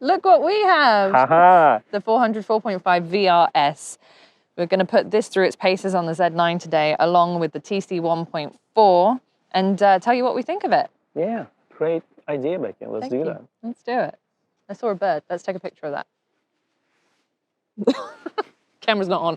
Look what we have. Haha. The 400 4.5 VRS. We're going to put this through its paces on the Z9 today, along with the TC 1.4, and tell you what we think of it. Yeah, great idea, Becky. Let's do that. Let's do it. I saw a bird. Let's take a picture of that. Camera's not on.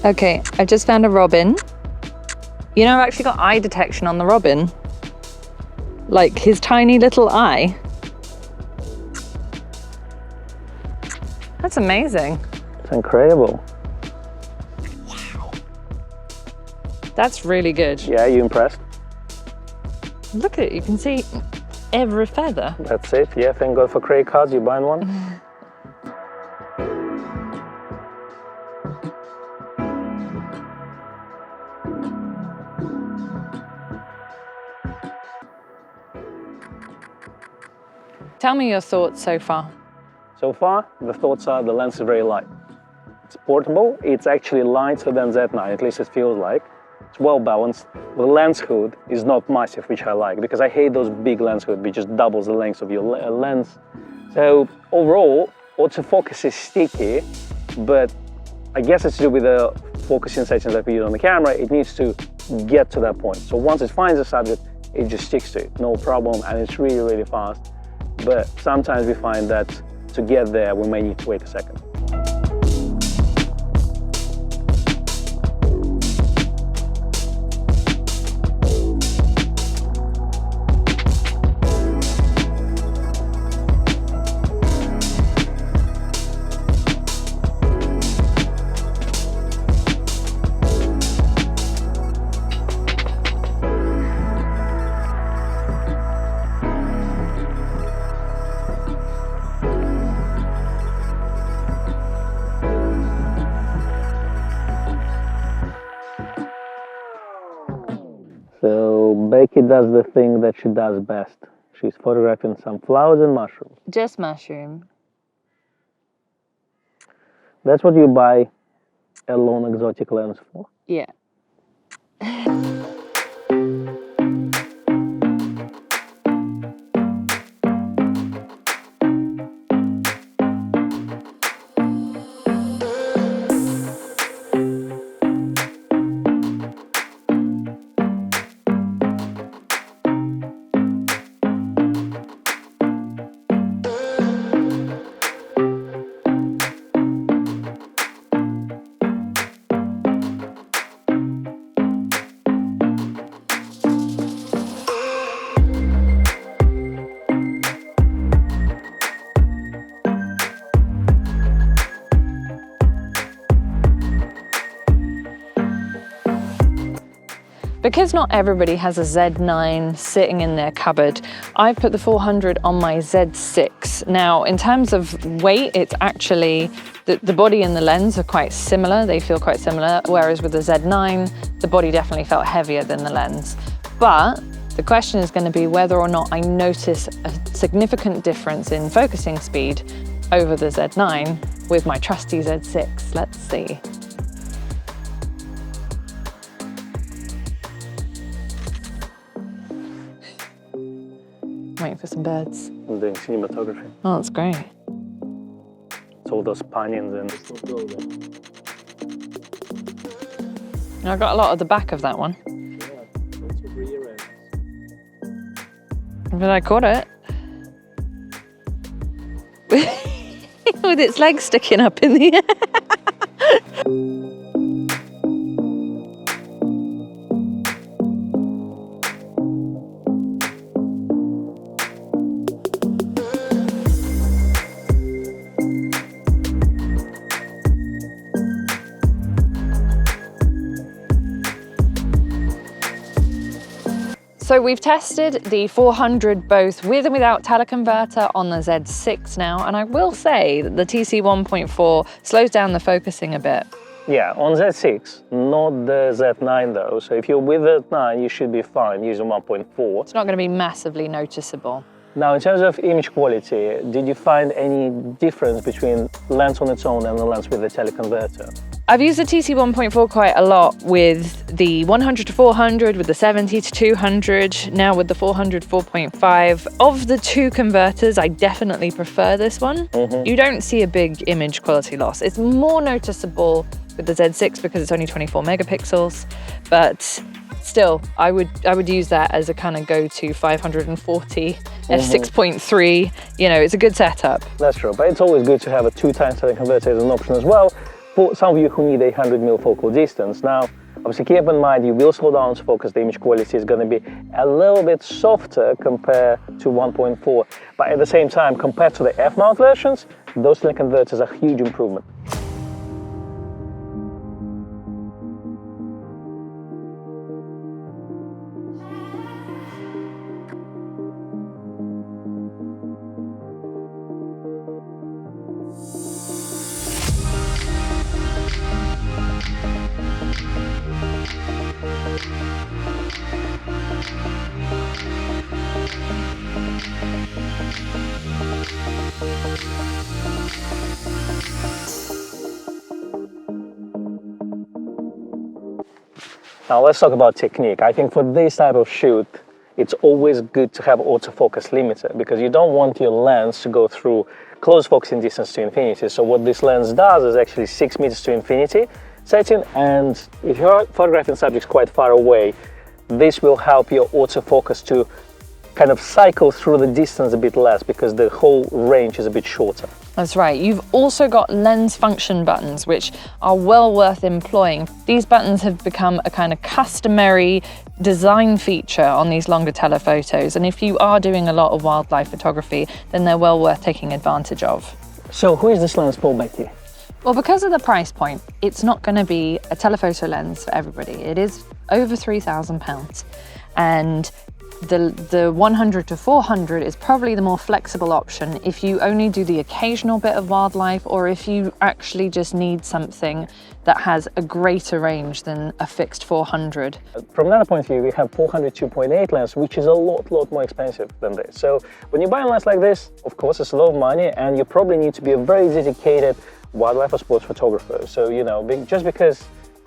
Okay, I just found a robin. You know, I've actually got eye detection on the robin. Like his tiny little eye. That's amazing. It's incredible. Wow. That's really good. Yeah, you impressed? Look at it, you can see every feather. That's it. Yeah, thank God for credit cards. You buying one? Tell me your thoughts so far. So far, the thoughts are the lens is very light. It's portable, it's actually lighter than Z9, at least it feels like. It's well balanced. The lens hood is not massive, which I like, because I hate those big lens hood, which just doubles the length of your lens. So overall, autofocus is sticky, but I guess it's to do with the focusing settings that we use on the camera. It needs to get to that point. So once it finds the subject, it just sticks to it, no problem, and it's really, really fast. But sometimes we find that to get there, we may need to wait a second. So Becky does the thing that she does best. She's photographing some flowers and mushrooms. Just mushroom. That's what you buy a lone exotic lens for. Yeah. Because not everybody has a Z9 sitting in their cupboard, I've put the 400 on my Z6. Now, in terms of weight, it's actually, the body and the lens are quite similar. They feel quite similar, whereas with the Z9, the body definitely felt heavier than the lens. But the question is going to be whether or not I notice a significant difference in focusing speed over the Z9 with my trusty Z6. Let's see. Waiting for some birds. I'm doing cinematography. Oh, that's great. It's all those pinions and... I got a lot of the back of that one. But I caught it. With its legs sticking up in the air. So we've tested the 400 both with and without teleconverter on the Z6 now, and I will say that the TC 1.4 slows down the focusing a bit. Yeah, on Z6, not the Z9 though. So if you're with Z9, you should be fine using 1.4. It's not going to be massively noticeable. Now, in terms of image quality, did you find any difference between lens on its own and the lens with the teleconverter? I've used the TC 1.4 quite a lot with the 100 to 400, with the 70 to 200, now with the 400 4.5. Of the two converters, I definitely prefer this one. You don't see a big image quality loss. It's more noticeable with the Z6 because it's only 24 megapixels, but still, I would use that as a kind of go-to 540 f6.3. You know, it's a good setup. That's true, but it's always good to have a 2x teleconverter as an option as well for some of you who need a 100mm focal distance. Now, obviously keep in mind you will slow down to focus. The image quality is going to be a little bit softer compared to 1.4, but at the same time, compared to the F-mount versions, those teleconverters are a huge improvement. Now let's talk about technique. I think for this type of shoot, it's always good to have autofocus limiter because you don't want your lens to go through close focusing distance to infinity. So what this lens does is actually 6 meters to infinity setting, and if you're photographing subjects quite far away, this will help your autofocus to kind of cycle through the distance a bit less because the whole range is a bit shorter. That's right. You've also got lens function buttons, which are well worth employing. These buttons have become a kind of customary design feature on these longer telephotos, and if you are doing a lot of wildlife photography, then they're well worth taking advantage of. So who is this lens for, Becky? Well, because of the price point, it's not going to be a telephoto lens for everybody. It is over £3,000, and the 100 to 400 is probably the more flexible option if you only do the occasional bit of wildlife, or if you actually just need something that has a greater range than a fixed 400. From another point of view, we have 400 2.8 lens, which is a lot more expensive than this. So when you buy a lens like this, of course, it's a lot of money, and you probably need to be a very dedicated wildlife or sports photographer. So, you know, just because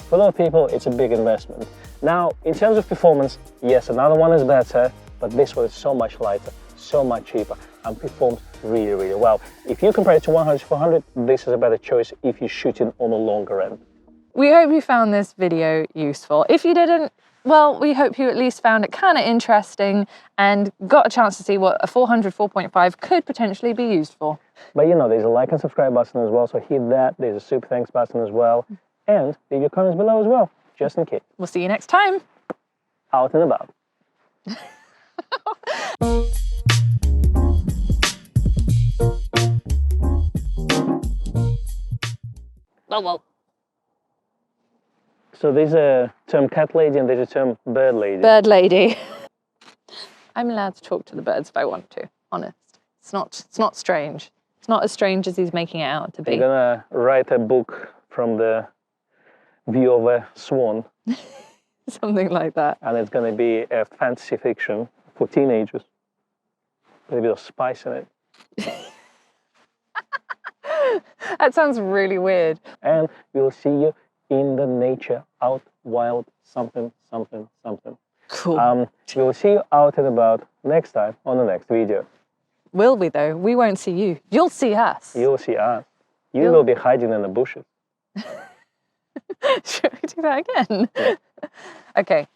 for a lot of people, it's a big investment. Now, in terms of performance, yes, another one is better, but this one is so much lighter, so much cheaper, and performs really well. If you compare it to 100 to 400, this is a better choice if you're shooting on a longer end. We hope you found this video useful. If you didn't, well, we hope you at least found it kind of interesting and got a chance to see what a 400 4.5 could potentially be used for. But you know, there's a like and subscribe button as well, so hit that. There's a super thanks button as well. And leave your comments below as well, just in case. We'll see you next time. Out and about. Well. So there's a term cat lady and there's a term bird lady. Bird lady. I'm allowed to talk to the birds if I want to, honest. It's not strange. It's not as strange as he's making it out to be. You're gonna write a book from the view of a swan. Something like that. And it's gonna be a fantasy fiction for teenagers. With a bit of spice in it. That sounds really weird. And we'll see you in the nature, out, wild, something. Cool. We will see you out and about next time on the next video. Will we though? We won't see you. You'll see us. You'll see us. You will be hiding in the bushes. Should we do that again? Yeah. Okay.